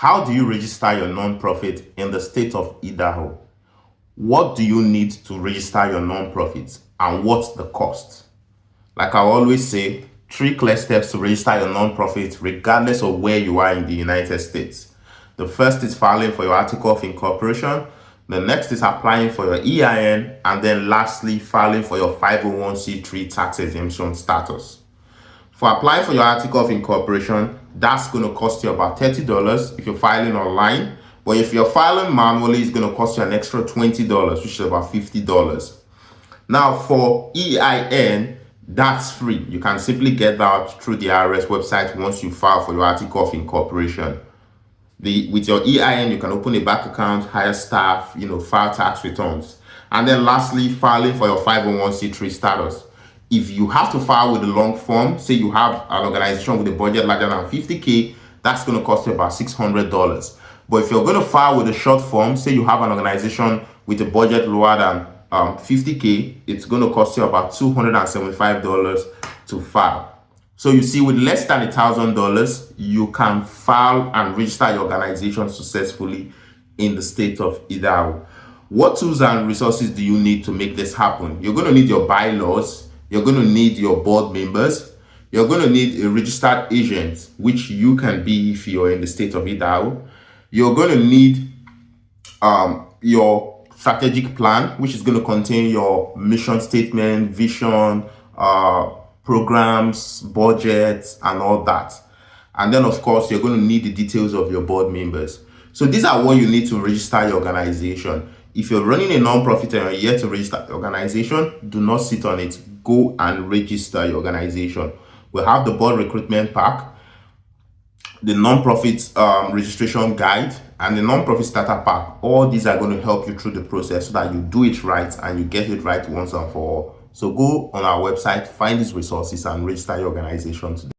How do you register your nonprofit in the state of Idaho? What do you need to register your nonprofit and what's the cost? Like I always say, 3 clear steps to register your nonprofit regardless of where you are in the United States. The first is filing for your article of incorporation. The next is applying for your EIN, and then lastly, filing for your 501c3 tax exemption status. For applying for your article of incorporation, that's going to cost you about $30 if you're filing online. But if you're filing manually, it's going to cost you an extra $20, which is about $50. Now, for EIN, that's free. You can simply get that through the IRS website once you file for your article of incorporation. With your EIN, you can open a bank account, hire staff, file tax returns. And then lastly, filing for your 501c3 status. If you have to file with a long form, say you have an organization with a budget larger than 50K, that's going to cost you about $600. But if you're going to file with a short form, say you have an organization with a budget lower than 50K, it's going to cost you about $275 to file. So you see, with less than $1,000, you can file and register your organization successfully in the state of Idaho. What tools and resources do you need to make this happen? You're going to need your bylaws. You're going to need your board members. You're going to need a registered agent, which you can be if you're in the state of Idaho. You're going to need your strategic plan, which is going to contain your mission statement, vision, programs, budgets, and all that. And then, of course, you're going to need the details of your board members. So these are what you need to register your organization. If you're running a nonprofit and you're yet to register your organization, do not sit on it. Go and register your organization. We'll have the board recruitment pack, the nonprofit registration guide, and the nonprofit starter pack. All these are going to help you through the process so that you do it right and you get it right once and for all. So go on our website, find these resources, and register your organization today.